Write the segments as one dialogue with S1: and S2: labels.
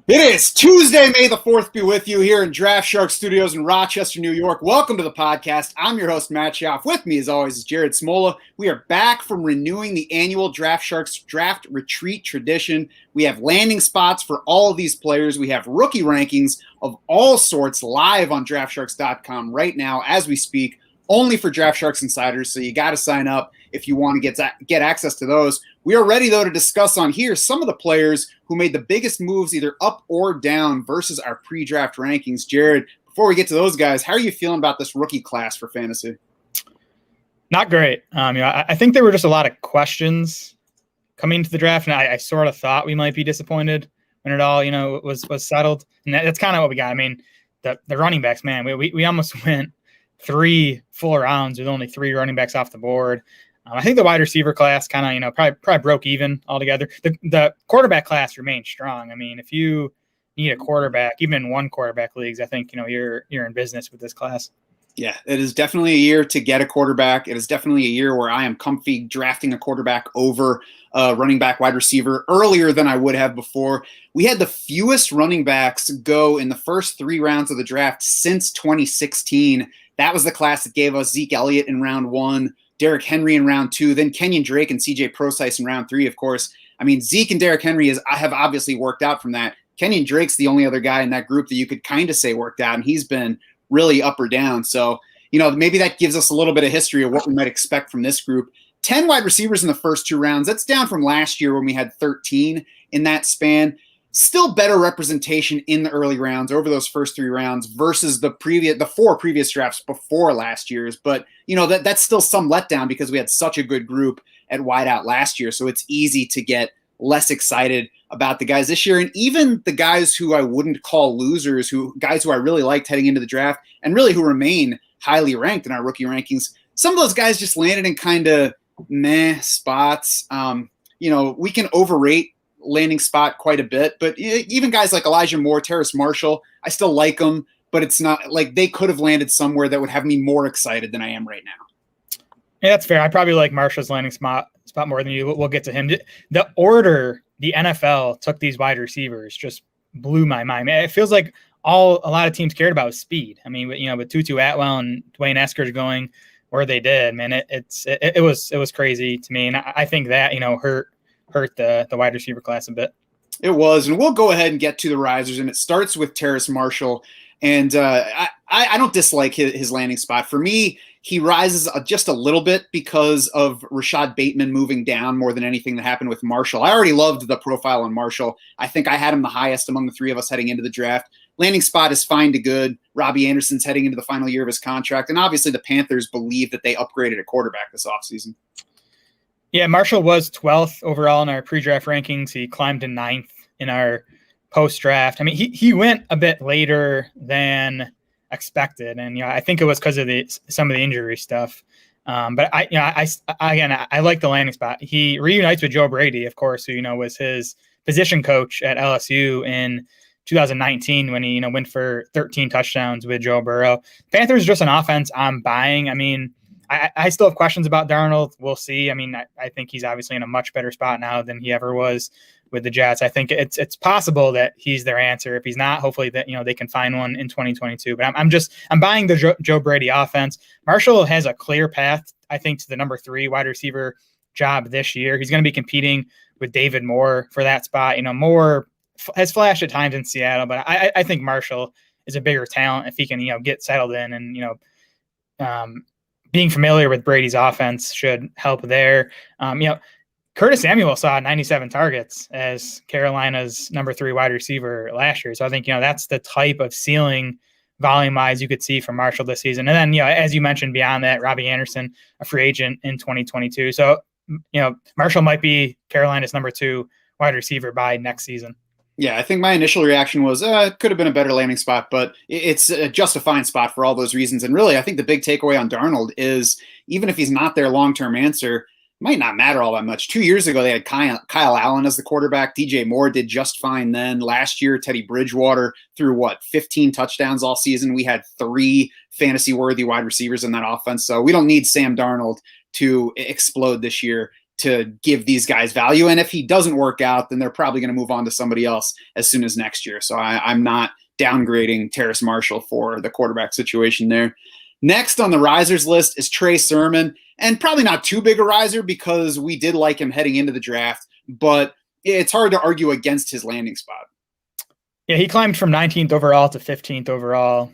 S1: It is Tuesday, May the 4th be with you here in Draft Shark Studios in Rochester, New York. Welcome to the podcast. I'm your host, Matt Schaff. With me, as always, is Jared Smola. We are back from renewing the annual Draft Sharks Draft Retreat tradition. We have landing spots for all of these players. We have rookie rankings of all sorts live on DraftSharks.com right now as we speak, only for Draft Sharks insiders, so you got to sign up if you want to get access to those. We are ready, though, to discuss on here some of the players who made the biggest moves either up or down versus our pre-draft rankings. Jared, before we get to those guys, how are you feeling about this rookie class for fantasy?
S2: Not great. I think there were just a lot of questions coming into the draft, and I sort of thought we might be disappointed when it all, was settled. And that's kind of what we got. I mean, the running backs, man, we almost went 3 full rounds with only 3 running backs off the board. I think the wide receiver class kind of, probably broke even altogether. The quarterback class remains strong. I mean, if you need a quarterback, even in one quarterback leagues, I think, you're in business with this class.
S1: Yeah, it is definitely a year to get a quarterback. It is definitely a year where I am comfy drafting a quarterback over a running back, wide receiver earlier than I would have before. We had the fewest running backs go in the first 3 rounds of the draft since 2016. That was the class that gave us Zeke Elliott in round 1, Derrick Henry in round 2, then Kenyon Drake and CJ Prosise in round 3, of course. I mean, Zeke and Derrick Henry have obviously worked out from that. Kenyon Drake's the only other guy in that group that you could kind of say worked out, and he's been really up or down. So, maybe that gives us a little bit of history of what we might expect from this group. 10 wide receivers in the first 2 rounds. That's down from last year when we had 13 in that span. Still better representation in the early rounds over those first 3 rounds versus the 4 previous drafts before last year's. But, that's still some letdown because we had such a good group at wideout last year. So it's easy to get less excited about the guys this year. And even the guys who I wouldn't call losers, guys who I really liked heading into the draft and really who remain highly ranked in our rookie rankings, some of those guys just landed in kind of meh spots. We can overrate landing spot quite a bit, but even guys like Elijah Moore, Terrace Marshall, I still like them, but it's not like they could have landed somewhere that would have me more excited than I am right now.
S2: Yeah, that's fair. I probably like Marshall's landing spot more than you. We'll get to him. The order the NFL took these wide receivers just blew my mind. It feels like a lot of teams cared about was speed. I mean, with Tutu Atwell and Dwayne Eskridge going where they did, man, it was crazy to me, and I think that hurt the wide receiver class a bit.
S1: It was, and we'll go ahead and get to the risers, and it starts with Terrace Marshall. And I don't dislike his landing spot. For me, he rises just a little bit because of Rashad Bateman moving down more than anything that happened with Marshall. I already loved the profile on Marshall. I think I had him the highest among the 3 of us heading into the draft. Landing spot is fine to good. Robbie Anderson's heading into the final year of his contract. And obviously the Panthers believe that they upgraded a quarterback this offseason.
S2: Yeah, Marshall was 12th overall in our pre-draft rankings. He climbed to 9th in our post-draft. I mean, he went a bit later than expected, and I think it was because of some of the injury stuff. But I like the landing spot. He reunites with Joe Brady, of course, who was his position coach at LSU in 2019 when he went for 13 touchdowns with Joe Burrow. Panthers just an offense I'm buying. I mean, I still have questions about Darnold. We'll see. I mean, I think he's obviously in a much better spot now than he ever was with the Jets. I think it's possible that he's their answer. If he's not, hopefully that they can find one in 2022. But I'm buying the Joe Brady offense. Marshall has a clear path, I think, to the number 3 wide receiver job this year. He's going to be competing with David Moore for that spot. Moore has flashed at times in Seattle, but I think Marshall is a bigger talent if he can get settled in and being familiar with Brady's offense should help there. Curtis Samuel saw 97 targets as Carolina's number 3 wide receiver last year. So I think, that's the type of ceiling volume-wise you could see from Marshall this season. And then, as you mentioned, beyond that, Robbie Anderson, a free agent in 2022. So, Marshall might be Carolina's number 2 wide receiver by next season.
S1: Yeah, I think my initial reaction was it could have been a better landing spot, but it's just a fine spot for all those reasons. And really, I think the big takeaway on Darnold is even if he's not their long-term answer, might not matter all that much. 2 years ago, they had Kyle Allen as the quarterback. DJ Moore did just fine then. Last year, Teddy Bridgewater threw 15 touchdowns all season. We had 3 fantasy-worthy wide receivers in that offense. So we don't need Sam Darnold to explode this year to give these guys value. And if he doesn't work out, then they're probably going to move on to somebody else as soon as next year. So I'm not downgrading Terrace Marshall for the quarterback situation there. Next on the risers list is Trey Sermon, and probably not too big a riser because we did like him heading into the draft, but it's hard to argue against his landing spot.
S2: Yeah, he climbed from 19th overall to 15th overall.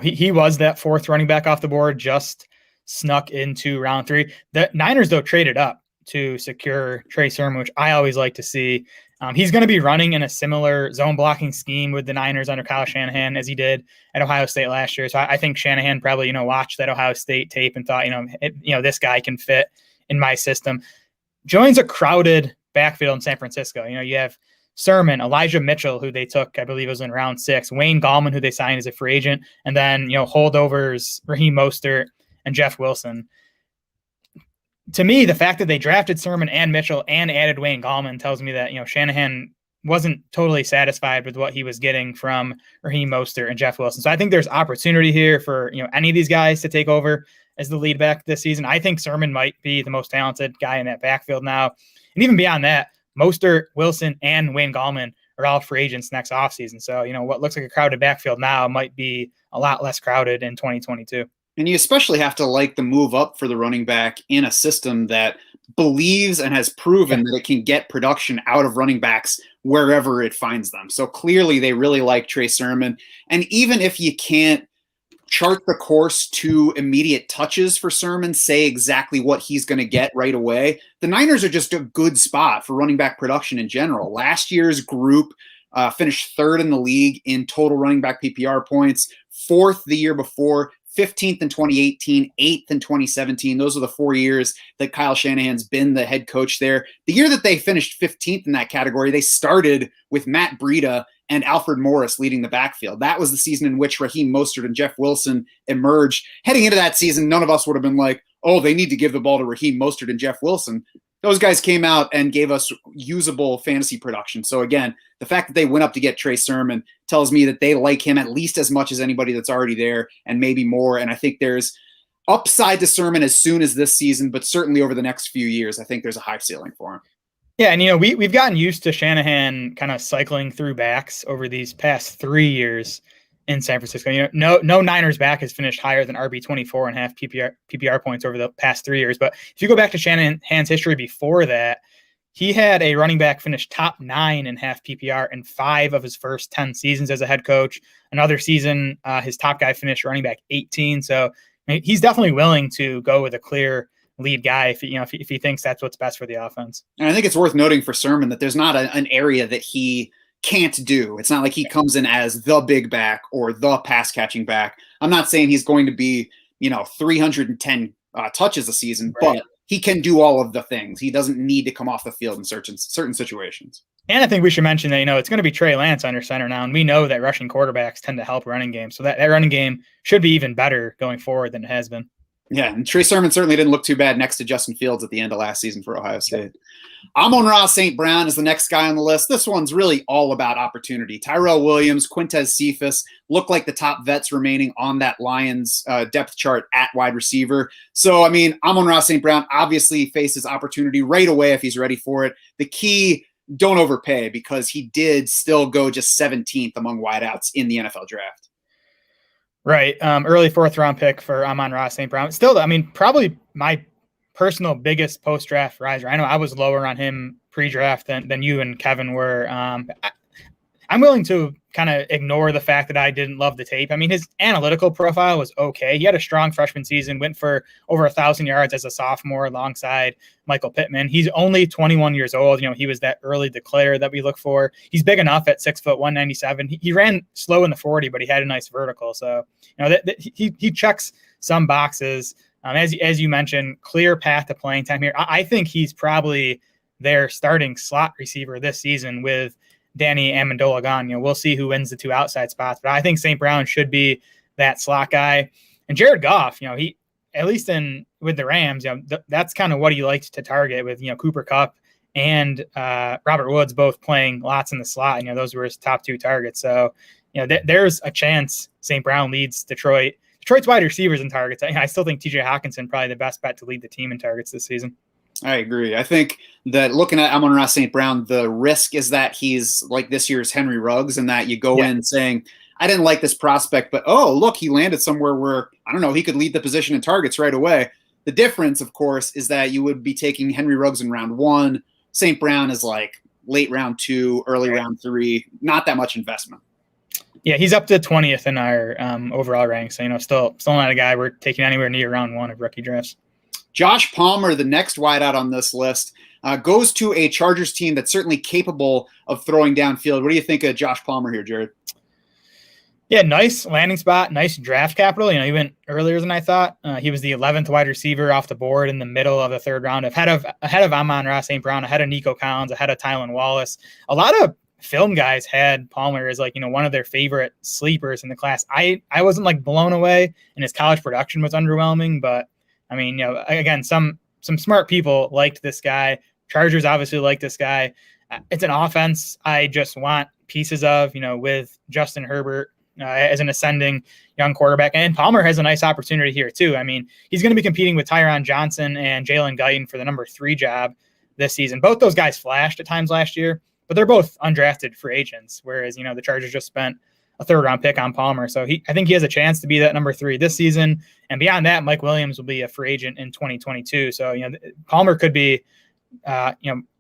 S2: He was that fourth running back off the board, just snuck into round 3. The Niners, though, traded up to secure Trey Sermon, which I always like to see. He's going to be running in a similar zone blocking scheme with the Niners under Kyle Shanahan as he did at Ohio State last year. So I think Shanahan probably, watched that Ohio State tape and thought, this guy can fit in my system. Joins a crowded backfield in San Francisco. You have Sermon, Elijah Mitchell, who they took, I believe it was in round 6, Wayne Gallman, who they signed as a free agent, and then, holdovers, Raheem Mostert and Jeff Wilson. To me, the fact that they drafted Sermon and Mitchell and added Wayne Gallman tells me that, Shanahan wasn't totally satisfied with what he was getting from Raheem Mostert and Jeff Wilson. So I think there's opportunity here for, any of these guys to take over as the lead back this season. I think Sermon might be the most talented guy in that backfield now. And even beyond that, Mostert, Wilson, and Wayne Gallman are all free agents next offseason. So, what looks like a crowded backfield now might be a lot less crowded in 2022.
S1: And you especially have to like the move up for the running back in a system that believes and has proven that it can get production out of running backs wherever it finds them. So clearly they really like Trey Sermon. And even if you can't chart the course to immediate touches for Sermon, say exactly what he's going to get right away, the Niners are just a good spot for running back production in general. Last year's group finished 3rd in the league in total running back PPR points, 4th the year before, 15th in 2018, 8th in 2017. Those are the 4 years that Kyle Shanahan's been the head coach there. The year that they finished 15th in that category, they started with Matt Breida and Alfred Morris leading the backfield. That was the season in which Raheem Mostert and Jeff Wilson emerged. Heading into that season, none of us would have been like, oh, they need to give the ball to Raheem Mostert and Jeff Wilson. Those guys came out and gave us usable fantasy production. So again, the fact that they went up to get Trey Sermon tells me that they like him at least as much as anybody that's already there, and maybe more. And I think there's upside to Sermon as soon as this season, but certainly over the next few years, I think there's a high ceiling for him.
S2: Yeah, and we've gotten used to Shanahan kind of cycling through backs over these past 3 years in San Francisco. No Niners back has finished higher than RB24.5 PPR points over the past 3 years. But if you go back to Shanahan's history before that, he had a running back finish top 9 in half PPR in 5 of his first 10 seasons as a head coach. Another season, his top guy finished running back 18. So he's definitely willing to go with a clear lead guy if he thinks that's what's best for the offense.
S1: And I think it's worth noting for Sermon that there's not an area that he can't do. It's not like he comes in as the big back or the pass catching back. I'm not saying he's going to be 310 touches a season, right, but he can do all of the things. He doesn't need to come off the field in certain situations.
S2: And I think we should mention that, it's going to be Trey Lance under center now. And we know that rushing quarterbacks tend to help running games. So that running game should be even better going forward than it has been.
S1: Yeah, and Trey Sermon certainly didn't look too bad next to Justin Fields at the end of last season for Ohio State. Amon-Ra St. Brown is the next guy on the list. This one's really all about opportunity. Tyrell Williams, Quintez Cephas look like the top vets remaining on that Lions depth chart at wide receiver. So, Amon-Ra St. Brown obviously faces opportunity right away if he's ready for it. The key, don't overpay, because he did still go just 17th among wideouts in the NFL draft.
S2: Right. Early 4th round pick for Amon-Ra St. Brown. Still, probably my personal biggest post-draft riser. I know I was lower on him pre-draft than you and Kevin were. I'm willing to kind of ignore the fact that I didn't love the tape. His analytical profile was okay. He had a strong freshman season, went for over 1,000 yards as a sophomore alongside Michael Pittman. He's only 21 years old. He was that early declare that we look for. He's big enough at 6 foot 197. He ran slow in the 40, but he had a nice vertical. So, he checks some boxes. As you mentioned, clear path to playing time here. I think he's probably their starting slot receiver this season with Danny Amendola gone. We'll see who wins the 2 outside spots, but I think St. Brown should be that slot guy. And Jared Goff, he, at least with the Rams, that's kind of what he liked to target with, Cooper Kupp and Robert Woods both playing lots in the slot. Those were his top 2 targets. So, there's a chance St. Brown leads Detroit's wide receivers in targets. I still think TJ Hawkinson probably the best bet to lead the team in targets this season.
S1: I agree. I think that looking at Amon-Ra St. Brown, the risk is that he's like this year's Henry Ruggs, and that you go in saying, I didn't like this prospect, but oh, look, he landed somewhere where, I don't know, he could lead the position in targets right away. The difference, of course, is that you would be taking Henry Ruggs in round 1. St. Brown is like late round 2, early round 3, not that much investment.
S2: Yeah, he's up to 20th in our overall rank. So, still not a guy we're taking anywhere near round 1 of rookie drafts.
S1: Josh Palmer, the next wideout on this list, goes to a Chargers team that's certainly capable of throwing downfield. What do you think of Josh Palmer here, Jared?
S2: Yeah, nice landing spot, nice draft capital. He went earlier than I thought. He was the 11th wide receiver off the board in the middle of the 3rd round, ahead of Amon-Ra St. Brown, ahead of Nico Collins, ahead of Tylan Wallace. A lot of film guys had Palmer as one of their favorite sleepers in the class. I wasn't blown away, and his college production was underwhelming, but again, some smart people liked this guy. Chargers obviously like this guy. It's an offense I just want pieces of, with Justin Herbert as an ascending young quarterback. And Palmer has a nice opportunity here too. He's going to be competing with Tyron Johnson and Jalen Guyton for the number 3 job this season. Both those guys flashed at times last year, but they're both undrafted free agents, whereas, the Chargers just spent a 3rd round pick on Palmer. So I think he has a chance to be that number 3 this season. And beyond that, Mike Williams will be a free agent in 2022. So, Palmer could be,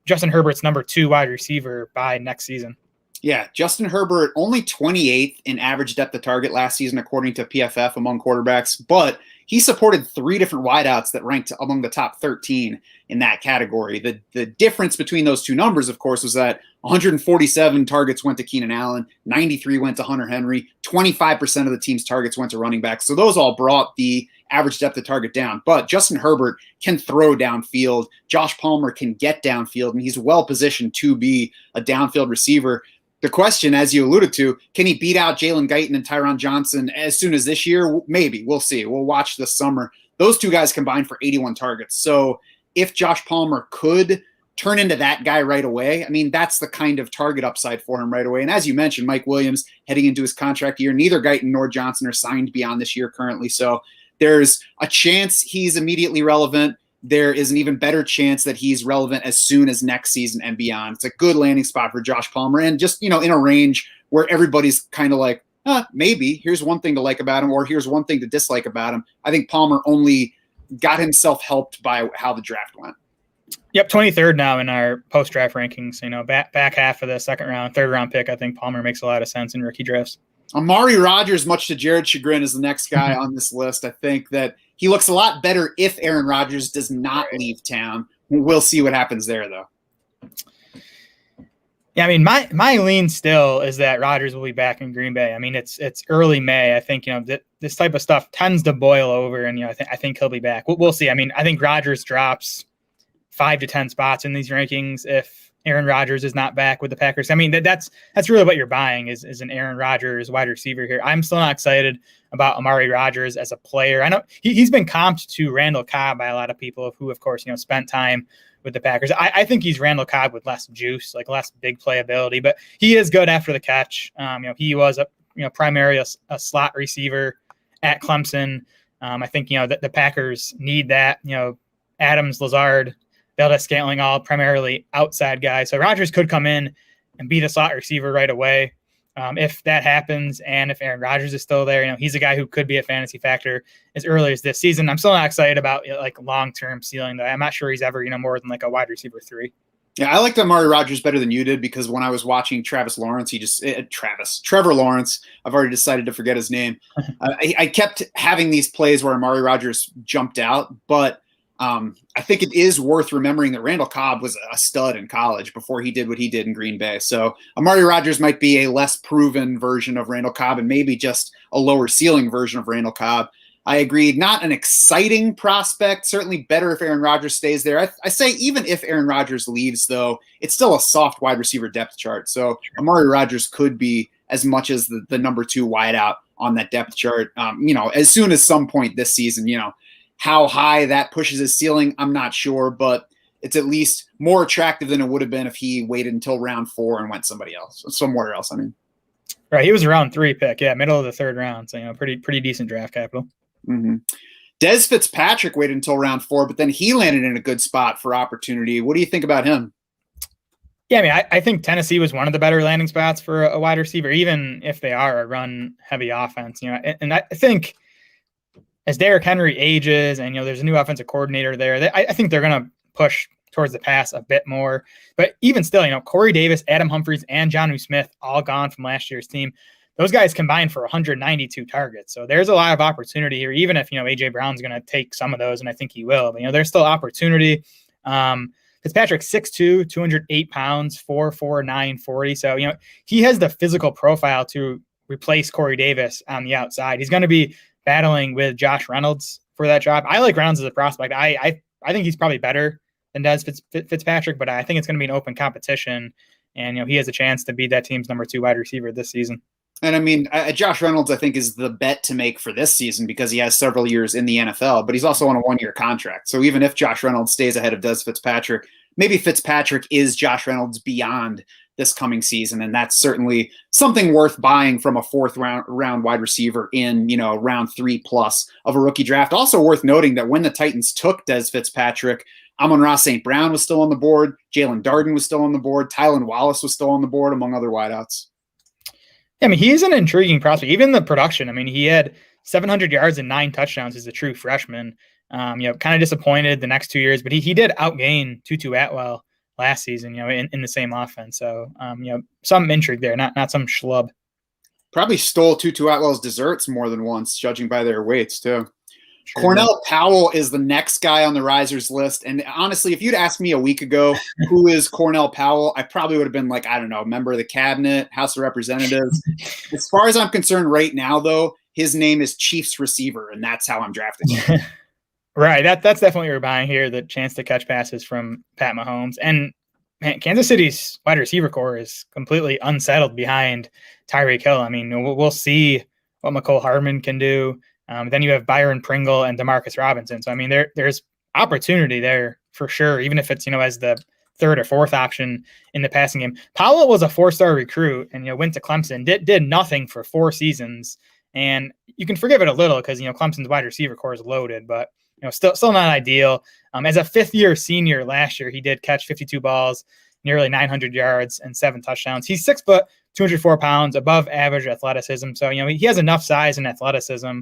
S2: Justin Herbert's number 2 wide receiver by next season.
S1: Yeah, Justin Herbert only 28th in average depth of target last season, according to PFF among quarterbacks, but he supported 3 different wideouts that ranked among the top 13 in that category. The difference between those 2 numbers, of course, was that 147 targets went to Keenan Allen, 93 went to Hunter Henry, 25% of the team's targets went to running backs. So those all brought the average depth of target down. But Justin Herbert can throw downfield. Josh Palmer can get downfield, and he's well positioned to be a downfield receiver. The question, as you alluded to, can he beat out Jalen Guyton and Tyron Johnson as soon as this year? Maybe. We'll see. We'll watch this summer. Those 2 guys combined for 81 targets. So if Josh Palmer could turn into that guy right away, that's the kind of target upside for him right away. And as you mentioned, Mike Williams heading into his contract year, neither Guyton nor Johnson are signed beyond this year currently. So there's a chance he's immediately relevant. There is an even better chance that he's relevant as soon as next season and beyond. It's a good landing spot for Josh Palmer, and just, in a range where everybody's kind of like, maybe here's one thing to like about him, or here's one thing to dislike about him. I think Palmer only got himself helped by how the draft went. Yep,
S2: 23rd now in our post-draft rankings. Back half of the 2nd round, 3rd round pick. I think Palmer makes a lot of sense in rookie drafts.
S1: Amari Rogers, much to Jared's chagrin, is the next guy on this list. I think that he looks a lot better if Aaron Rodgers does not leave town. We'll see what happens there, though.
S2: Yeah, my lean still is that Rodgers will be back in Green Bay. It's early May. I think this type of stuff tends to boil over, and I think he'll be back. We'll see. I think Rodgers drops 5 to 10 spots in these rankings if Aaron Rodgers is not back with the Packers. That's really what you're buying is an Aaron Rodgers wide receiver here. I'm still not excited about Amari Rogers as a player. I know he's been comped to Randall Cobb by a lot of people who, of course, spent time with the Packers. I think he's Randall Cobb with less juice, less big playability, but he is good after the catch. He was primarily a slot receiver at Clemson. I think, the Packers need that. Adams, Lazard, Valdez-Scantling, all primarily outside guys. So Rodgers could come in and be the slot receiver right away. If that happens, and if Aaron Rodgers is still there, he's a guy who could be a fantasy factor as early as this season. I'm still not excited about long-term ceiling, though. I'm not sure he's ever, more than a wide receiver 3.
S1: Yeah, I liked Amari Rogers better than you did, because when I was watching Trevor Lawrence, I've already decided to forget his name. I kept having these plays where Amari Rogers jumped out, but I think it is worth remembering that Randall Cobb was a stud in college before he did what he did in Green Bay. So Amari Rogers might be a less proven version of Randall Cobb, and maybe just a lower ceiling version of Randall Cobb. I agree. Not an exciting prospect. Certainly better if Aaron Rodgers stays there. I say even if Aaron Rodgers leaves, though, it's still a soft wide receiver depth chart. So Amari Rogers could be as much as the number 2 wideout on that depth chart. As soon as some point this season, how high that pushes his ceiling, I'm not sure, but it's at least more attractive than it would have been if he waited until round 4 and went somewhere else.
S2: Right. He was a round 3 pick. Yeah. Middle of the 3rd round. So, pretty decent draft capital.
S1: Mm-hmm. Dez Fitzpatrick waited until round 4, but then he landed in a good spot for opportunity. What do you think about him?
S2: Yeah, I mean, I think Tennessee was one of the better landing spots for a wide receiver, even if they are a run-heavy offense. And I think as Derrick Henry ages and, there's a new offensive coordinator there, I think they're going to push towards the pass a bit more. But even still, Corey Davis, Adam Humphries, and Jonnu Smith all gone from last year's team. Those guys combined for 192 targets. So there's a lot of opportunity here, even if, A.J. Brown's going to take some of those, and I think he will. But, there's still opportunity. Fitzpatrick, 6'2", 208 pounds, 4'4", 940. So, he has the physical profile to replace Corey Davis on the outside. He's going to be battling with Josh Reynolds for that job. I like Reynolds as a prospect. I think he's probably better than Dez Fitzpatrick, but I think it's going to be an open competition. And, he has a chance to be that team's number 2 wide receiver this season.
S1: And I mean, Josh Reynolds, I think, is the bet to make for this season because he has several years in the NFL, but he's also on a 1-year contract. So even if Josh Reynolds stays ahead of Dez Fitzpatrick, maybe Fitzpatrick is Josh Reynolds beyond this coming season. And that's certainly something worth buying from a 4th round wide receiver in, round 3+ of a rookie draft. Also worth noting that when the Titans took Dez Fitzpatrick, Amon-Ra St. Brown was still on the board. Jalen Darden was still on the board. Tylan Wallace was still on the board, among other wideouts.
S2: I mean, he is an intriguing prospect. Even the production, I mean, he had 700 yards and 9 touchdowns as a true freshman. Kind of disappointed the next 2 years, but he did outgain Tutu Atwell last season, in the same offense. So, some intrigue there, not some schlub.
S1: Probably stole Tutu Atwell's desserts more than once, judging by their weights, too. Sure. Cornell Powell is the next guy on the risers list. And honestly, if you'd asked me a week ago, who is Cornell Powell, I probably would have been like, I don't know, member of the cabinet, House of Representatives. As far as I'm concerned right now, though, his name is Chiefs receiver, and that's how I'm drafting him.
S2: Right. That's definitely what you're buying here, the chance to catch passes from Pat Mahomes. And man, Kansas City's wide receiver core is completely unsettled behind Tyreek Hill. I mean, we'll see what McCole Hardman can do. Then you have Byron Pringle and Demarcus Robinson. So, I mean, there's opportunity there for sure, even if it's, as the 3rd or 4th option in the passing game. Powell was a 4-star recruit and, went to Clemson, did nothing for 4 seasons. And you can forgive it a little because, Clemson's wide receiver core is loaded, but, still not ideal. As a 5th-year senior last year, he did catch 52 balls, nearly 900 yards and 7 touchdowns. He's 6 foot, 204 pounds, above average athleticism. So, he has enough size and athleticism.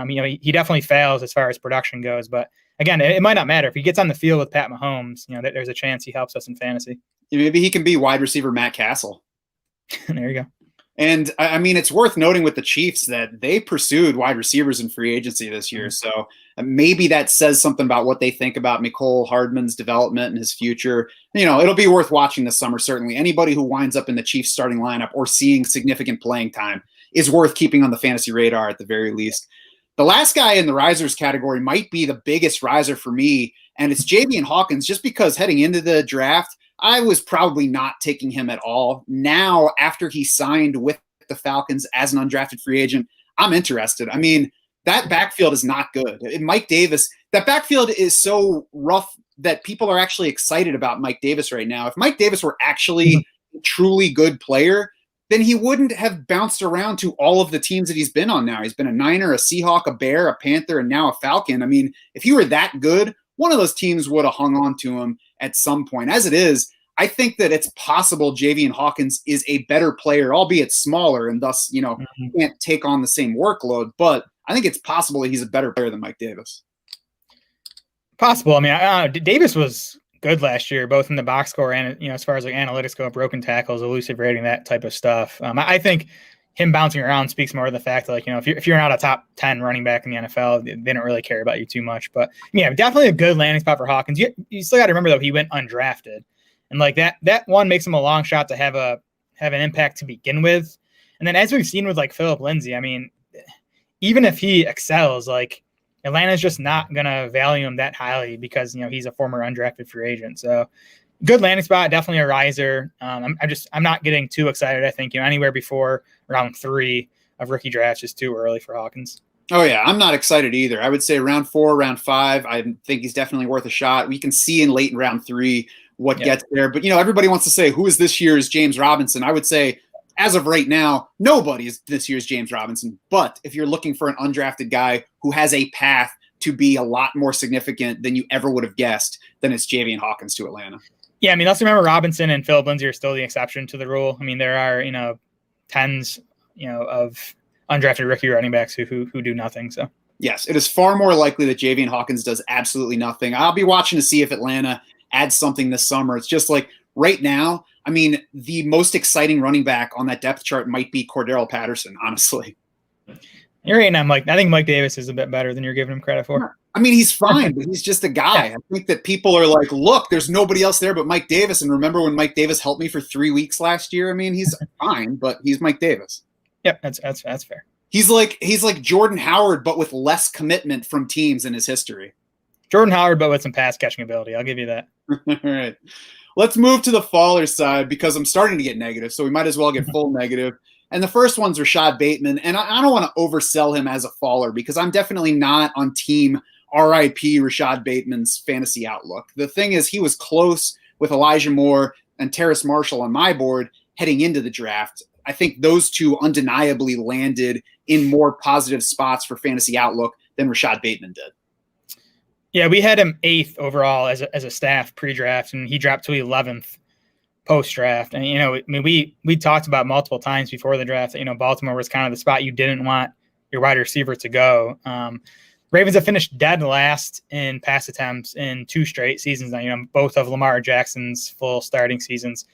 S2: He definitely fails as far as production goes, but again, it might not matter if he gets on the field with Pat Mahomes. There's a chance he helps us in fantasy.
S1: Maybe he can be wide receiver Matt Castle.
S2: There you go.
S1: And I mean, it's worth noting with the Chiefs that they pursued wide receivers in free agency this year. So maybe that says something about what they think about McCole Hardman's development and his future. It'll be worth watching this summer. Certainly anybody who winds up in the Chiefs starting lineup or seeing significant playing time is worth keeping on the fantasy radar at the very least. The last guy in the risers category might be the biggest riser for me, and it's Javian Hawkins, just because heading into the draft, I was probably not taking him at all. Now, after he signed with the Falcons as an undrafted free agent, I'm interested. I mean, that backfield is not good. Mike Davis, that backfield is so rough that people are actually excited about Mike Davis right now. If Mike Davis were actually a truly good player, then he wouldn't have bounced around to all of the teams that he's been on now. He's been a Niner, a Seahawk, a Bear, a Panther, and now a Falcon. I mean, if he were that good, one of those teams would have hung on to him at some point. As it is, I think that it's possible Javian Hawkins is a better player, albeit smaller, and thus, can't take on the same workload. But I think it's possible that he's a better player than Mike Davis.
S2: Possible. I mean, Davis was good last year, both in the box score and, as far as like analytics go, broken tackles, elusive rating, that type of stuff. I think him bouncing around speaks more of the fact that, like, if you're not a top 10 running back in the NFL, they don't really care about you too much. But yeah, definitely a good landing spot for Hawkins. You still got to remember, though, he went undrafted, and like that one makes him a long shot to have an impact to begin with. And then as we've seen with like Phillip Lindsay, I mean, even if he excels, like, Atlanta's just not going to value him that highly because, he's a former undrafted free agent. So good landing spot, definitely a riser. I'm not getting too excited. I think, anywhere before round 3 of rookie drafts is too early for Hawkins.
S1: Oh yeah. I'm not excited either. I would say round 4, round 5, I think he's definitely worth a shot. We can see in late in round 3 what gets there, but everybody wants to say, who is this year's James Robinson? I would say, as of right now, nobody is this year's James Robinson. But if you're looking for an undrafted guy who has a path to be a lot more significant than you ever would have guessed than it's Javian Hawkins to Atlanta.
S2: Yeah, I mean, let's remember Robinson and Philip Lindsey are still the exception to the rule. I mean, there are, tens, of undrafted rookie running backs who do nothing. So
S1: yes, it is far more likely that Javian Hawkins does absolutely nothing. I'll be watching to see if Atlanta adds something this summer. It's just like right now, I mean, the most exciting running back on that depth chart might be Cordero Patterson, honestly.
S2: You're right now, Mike. I think Mike Davis is a bit better than you're giving him credit for.
S1: I mean, he's fine, but he's just a guy. I think that people are like, look, there's nobody else there but Mike Davis. And remember when Mike Davis helped me for 3 weeks last year? I mean, he's fine, but he's Mike Davis.
S2: Yep, that's fair.
S1: He's like Jordan Howard, but with less commitment from teams in his history.
S2: Jordan Howard, but with some pass catching ability. I'll give you that.
S1: All right. Let's move to the faller side because I'm starting to get negative, so we might as well get full negative. And the first one's Rashad Bateman, and I don't want to oversell him as a faller because I'm definitely not on team RIP Rashad Bateman's fantasy outlook. The thing is, he was close with Elijah Moore and Terrace Marshall on my board heading into the draft. I think those two undeniably landed in more positive spots for fantasy outlook than Rashad Bateman did.
S2: Yeah, we had him 8th overall as a staff pre-draft, and he dropped to 11th post-draft. And, we talked about multiple times before the draft that, Baltimore was kind of the spot you didn't want your wide receiver to go. Ravens have finished dead last in pass attempts in 2 straight seasons now, both of Lamar Jackson's full starting seasons.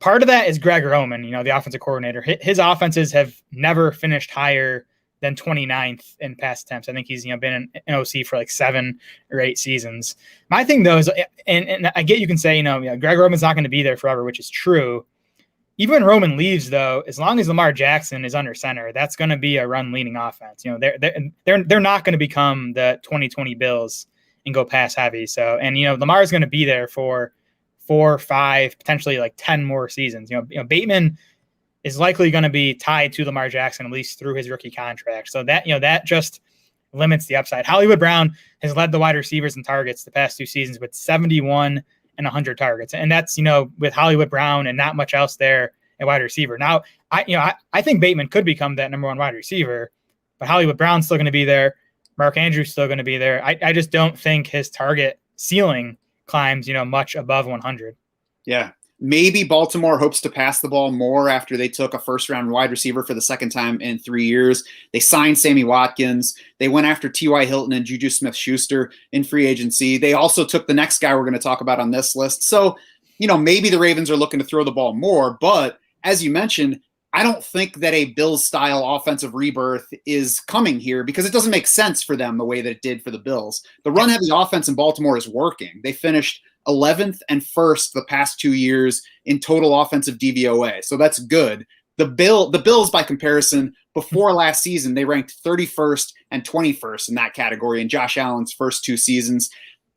S2: Part of that is Greg Roman, the offensive coordinator. His offenses have never finished higher than 29th in pass attempts. I think he's been an OC for like 7 or 8 seasons. My thing though is, and I get you can say Greg Roman's not going to be there forever, which is true. Even when Roman leaves though, as long as Lamar Jackson is under center, that's going to be a run leaning offense. They're not going to become the 2020 Bills and go pass heavy. So Lamar is going to be there for 4, 5, potentially like 10 more seasons. Bateman is likely going to be tied to Lamar Jackson at least through his rookie contract. So that just limits the upside. Hollywood Brown has led the wide receivers in targets the past 2 seasons with 71 and 100 targets. And that's, with Hollywood Brown and not much else there at wide receiver. Now, I think Bateman could become that number 1 wide receiver, but Hollywood Brown's still going to be there. Mark Andrews still going to be there. I just don't think his target ceiling climbs, much above 100.
S1: Yeah. Maybe Baltimore hopes to pass the ball more after they took a first-round wide receiver for the second time in 3 years. They signed Sami Watkins. They went after T.Y. Hilton and Juju Smith-Schuster in free agency. They also took the next guy we're going to talk about on this list. So, maybe the Ravens are looking to throw the ball more. But as you mentioned, I don't think that a Bills-style offensive rebirth is coming here because it doesn't make sense for them the way that it did for the Bills. The run-heavy offense in Baltimore is working. They finished 11th and 1st the past 2 years in total offensive DVOA. So that's good. The Bills, by comparison, before last season, they ranked 31st and 21st in that category in Josh Allen's first 2 seasons.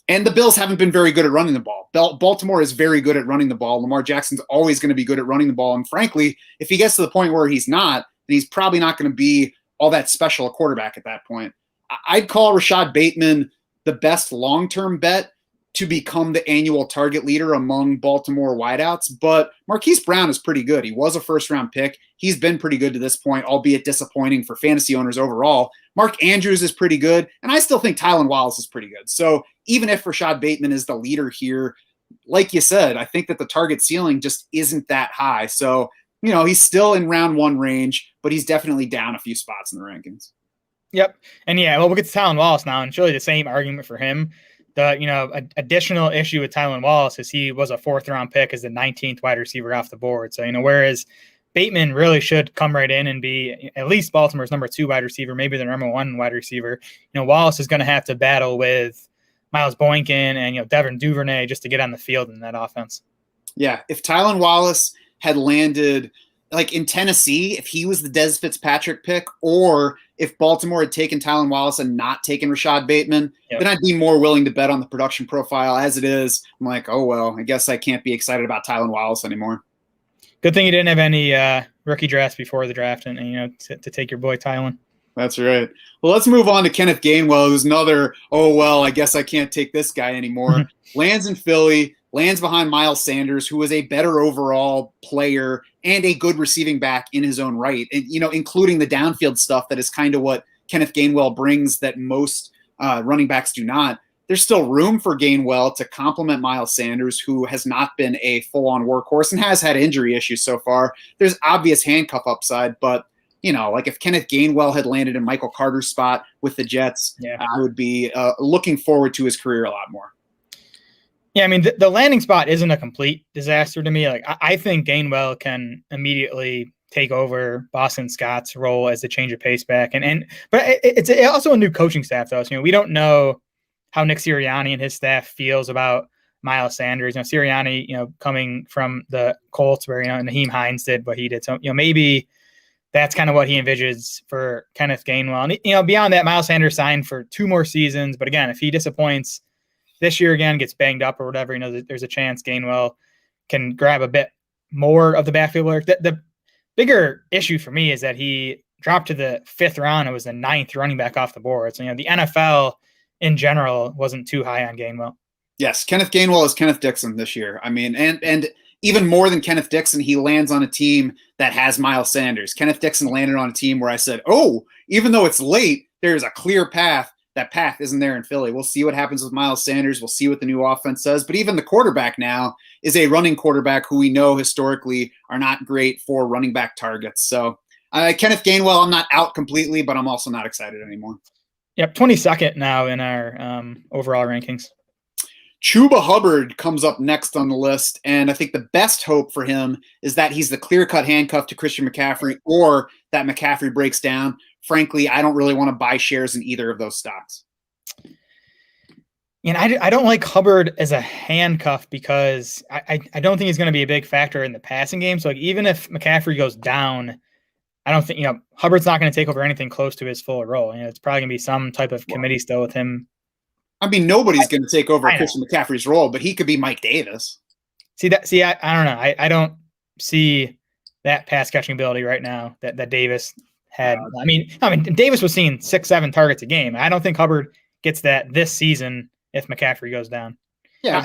S1: And the Bills haven't been very good at running the ball. Baltimore is very good at running the ball. Lamar Jackson's always going to be good at running the ball. And frankly, if he gets to the point where he's not, then he's probably not going to be all that special a quarterback at that point. I'd call Rashad Bateman the best long-term bet to become the annual target leader among Baltimore wideouts. But Marquis Brown is pretty good. He was a first-round pick. He's been pretty good to this point, albeit disappointing for fantasy owners overall. Mark Andrews is pretty good, and I still think Tylan Wallace is pretty good. So even if Rashad Bateman is the leader here, like you said, I think that the target ceiling just isn't that high. So, he's still in round 1 range, but he's definitely down a few spots in the rankings.
S2: Yep. And we'll get to Tylan Wallace now, and it's really the same argument for him. The additional issue with Tylan Wallace is he was a 4th-round pick as the 19th wide receiver off the board. So, whereas Bateman really should come right in and be at least Baltimore's number 2 wide receiver, maybe their number 1 wide receiver. Wallace is going to have to battle with Miles Boykin and Devin Duvernay just to get on the field in that offense. Yeah,
S1: if Tylan Wallace had landed like in Tennessee, if he was the Dez Fitzpatrick pick, or if Baltimore had taken Tylan Wallace and not taken Rashad Bateman, then I'd be more willing to bet on the production profile. As it is, I'm like, oh, well, I guess I can't be excited about Tylan Wallace anymore.
S2: Good thing you didn't have any rookie drafts before the draft and to take your boy Tylan.
S1: That's right. Well, let's move on to Kenneth Gainwell, who's another, oh, well, I guess I can't take this guy anymore. Lands in Philly, lands behind Miles Sanders, who is a better overall player and a good receiving back in his own right, and including the downfield stuff that is kind of what Kenneth Gainwell brings that most running backs do not. There's still room for Gainwell to complement Miles Sanders, who has not been a full-on workhorse and has had injury issues so far. There's obvious handcuff upside, but like if Kenneth Gainwell had landed in Michael Carter's spot with the Jets, I would be looking forward to his career a lot more.
S2: Yeah, I mean, the landing spot isn't a complete disaster to me. Like, I think Gainwell can immediately take over Boston Scott's role as the change of pace back. But it's also a new coaching staff, though. So, we don't know how Nick Sirianni and his staff feels about Miles Sanders. Sirianni, coming from the Colts where, Naheem Hines did what he did. So, maybe that's kind of what he envisions for Kenneth Gainwell. And, beyond that, Miles Sanders signed for 2 more seasons. But again, if he disappoints this year again, gets banged up or whatever, there's a chance Gainwell can grab a bit more of the backfield work. The bigger issue for me is that he dropped to the 5th round. It was the 9th running back off the board. So, the NFL in general wasn't too high on Gainwell.
S1: Yes, Kenneth Gainwell is Kenneth Dixon this year. I mean, and even more than Kenneth Dixon, he lands on a team that has Miles Sanders. Kenneth Dixon landed on a team where I said, even though it's late, there's a clear path. That path isn't there in Philly. We'll see what happens with Miles Sanders. We'll see what the new offense does. But even the quarterback now is a running quarterback who we know historically are not great for running back targets. So Kenneth Gainwell, I'm not out completely, but I'm also not excited anymore.
S2: Yep, 22nd now in our overall rankings.
S1: Chuba Hubbard comes up next on the list, and I think the best hope for him is that he's the clear-cut handcuff to Christian McCaffrey, or that McCaffrey breaks down. Frankly, I don't really want to buy shares in either of those stocks.
S2: And I don't like Hubbard as a handcuff because I don't think he's going to be a big factor in the passing game. So, even if McCaffrey goes down, I don't think, Hubbard's not going to take over anything close to his full role. It's probably going to be some type of committee still with him. I
S1: mean, nobody's going to take over Christian McCaffrey's role, but he could be Mike Davis.
S2: I don't know. I don't see that pass catching ability right now that Davis had. I mean, Davis was seeing 6-7 targets a game. I don't think Hubbard gets that this season if McCaffrey goes down.
S1: Yeah,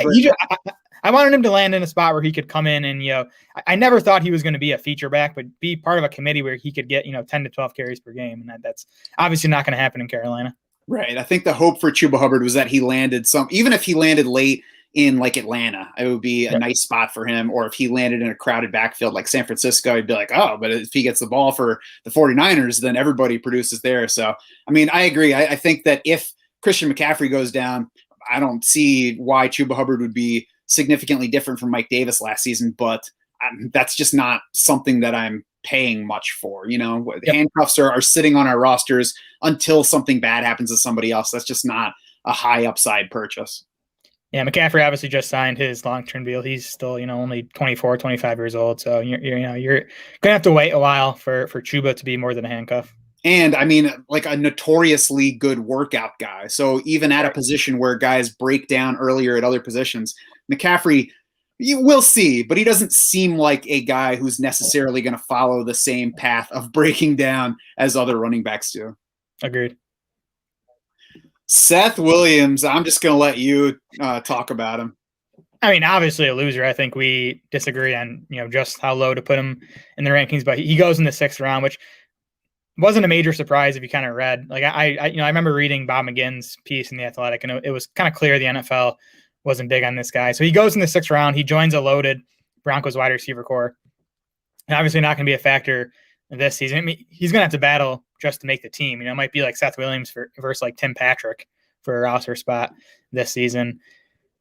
S2: I wanted him to land in a spot where he could come in and, I never thought he was going to be a feature back, but be part of a committee where he could get, 10 to 12 carries per game. And that's obviously not going to happen in Carolina.
S1: Right. I think the hope for Chuba Hubbard was that he landed even if he landed late in like Atlanta, it would be a nice spot for him. Or if he landed in a crowded backfield like San Francisco, he'd be like, but if he gets the ball for the 49ers, then everybody produces there. So, I mean, I agree. I think that if Christian McCaffrey goes down, I don't see why Chuba Hubbard would be significantly different from Mike Davis last season, but that's just not something that I'm paying much for. Handcuffs are sitting on our rosters until something bad happens to somebody else. That's just not a high upside purchase.
S2: Yeah, McCaffrey obviously just signed his long-term deal. He's still, only 24, 25 years old. So you're going to have to wait a while for Chuba to be more than a handcuff.
S1: And I mean, like a notoriously good workout guy. So even at a position where guys break down earlier at other positions, McCaffrey, we'll see, but he doesn't seem like a guy who's necessarily going to follow the same path of breaking down as other running backs do.
S2: Agreed.
S1: Seth Williams, I'm just going to let you talk about him.
S2: I mean, obviously a loser. I think we disagree on, just how low to put him in the rankings, but he goes in the 6th round, which wasn't a major surprise if you kind of read. Like I remember reading Bob McGinn's piece in The Athletic, and it was kind of clear the NFL wasn't big on this guy. So he goes in the 6th round. He joins a loaded Broncos wide receiver core. And obviously not going to be a factor this season. I mean, he's going to have to battle just to make the team. It might be like Seth Williams versus like Tim Patrick for a roster spot this season.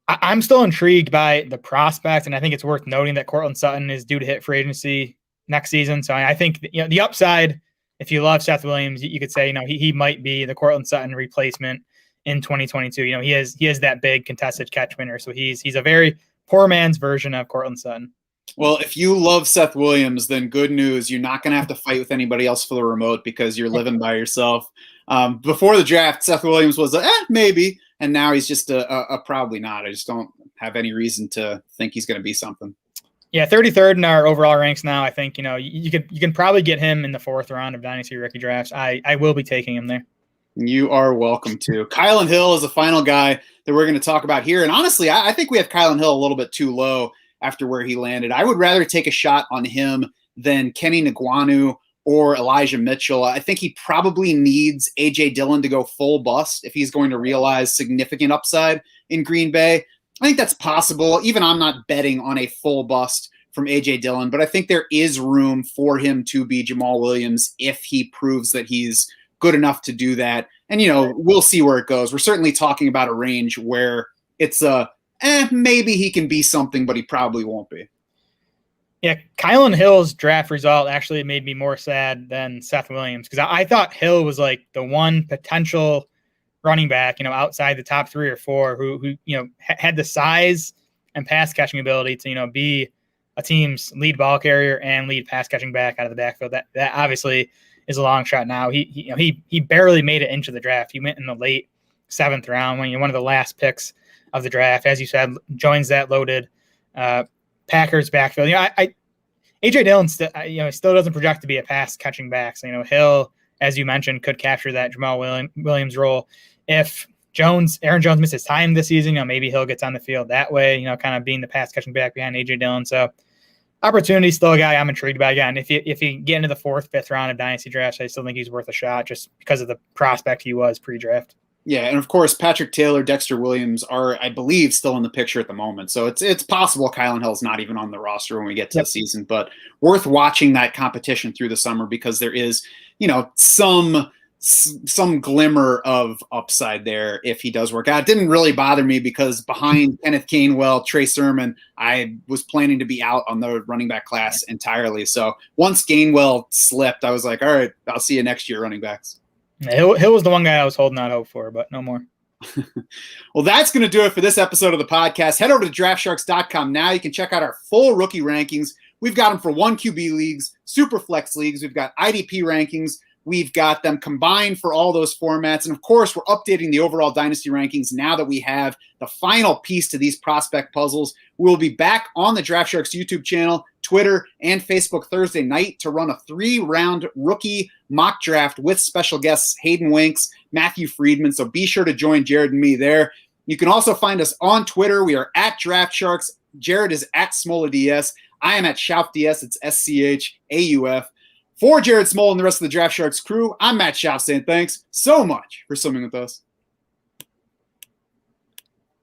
S2: I'm still intrigued by the prospect, and I think it's worth noting that Cortland Sutton is due to hit free agency next season. So I think the upside, if you love Seth Williams, you could say he might be the Cortland Sutton replacement in 2022. He is that big contested catch winner. So he's a very poor man's version of Cortland Sutton.
S1: Well, if you love Seth Williams, then good news. You're not going to have to fight with anybody else for the remote because you're living by yourself. Before the draft, Seth Williams was maybe, and now he's just a probably not. I just don't have any reason to think he's going to be something.
S2: Yeah, 33rd in our overall ranks now. I think you can probably get him in the 4th round of Dynasty rookie drafts. I will be taking him there.
S1: You are welcome to. Kylan Hill is the final guy that we're going to talk about here. And honestly, I think we have Kylan Hill a little bit too low after where he landed. I would rather take a shot on him than Kenny Nagwanu or Elijah Mitchell. I think he probably needs A.J. Dillon to go full bust if he's going to realize significant upside in Green Bay. I think that's possible. Even I'm not betting on a full bust from A.J. Dillon, but I think there is room for him to be Jamal Williams if he proves that he's good enough to do that. And, we'll see where it goes. We're certainly talking about a range where it's maybe he can be something, but he probably won't be.
S2: Yeah, Kylan Hill's draft result actually made me more sad than Seth Williams, because I thought Hill was like the one potential running back, outside the top 3 or 4 who had the size and pass catching ability to, be a team's lead ball carrier and lead pass catching back out of the backfield. That obviously is a long shot now. He barely made it into the draft. He went in the late 7th round when one of the last picks of the draft, as you said, joins that loaded Packers backfield. A.J. Dillon still doesn't project to be a pass catching back. So, Hill, as you mentioned, could capture that Jamal Williams role. If Aaron Jones misses time this season, maybe Hill gets on the field that way, kind of being the pass catching back behind A.J. Dillon. So opportunity, still a guy I'm intrigued by. Again, if you get into the 4th, 5th round of dynasty drafts, I still think he's worth a shot just because of the prospect he was pre-draft.
S1: Yeah, and of course, Patrick Taylor, Dexter Williams are, I believe, still in the picture at the moment. So it's possible Kylan Hill's not even on the roster when we get to the season, but worth watching that competition through the summer because there is, some glimmer of upside there if he does work out. It didn't really bother me because behind Kenneth Gainwell, Trey Sermon, I was planning to be out on the running back class entirely. So once Gainwell slipped, I was like, all right, I'll see you next year, running backs.
S2: Hill was the one guy I was holding out hope for, but no more.
S1: Well, that's going to do it for this episode of the podcast. Head over to draftsharks.com now. You can check out our full rookie rankings. We've got them for 1 QB leagues, super flex leagues. We've got IDP rankings. We've got them combined for all those formats. And of course, we're updating the overall dynasty rankings now that we have the final piece to these prospect puzzles. We'll be back on the Draft Sharks YouTube channel, Twitter, and Facebook Thursday night to run a 3-round rookie mock draft with special guests Hayden Winks, Matthew Friedman. So be sure to join Jared and me there. You can also find us on Twitter. We are at Draft Sharks. Jared is at SmolaDS. I am at SchaufDS. It's SCHAUF. For Jared Smole and the rest of the Draft Sharks crew, I'm Matt Schauf saying thanks so much for swimming with us.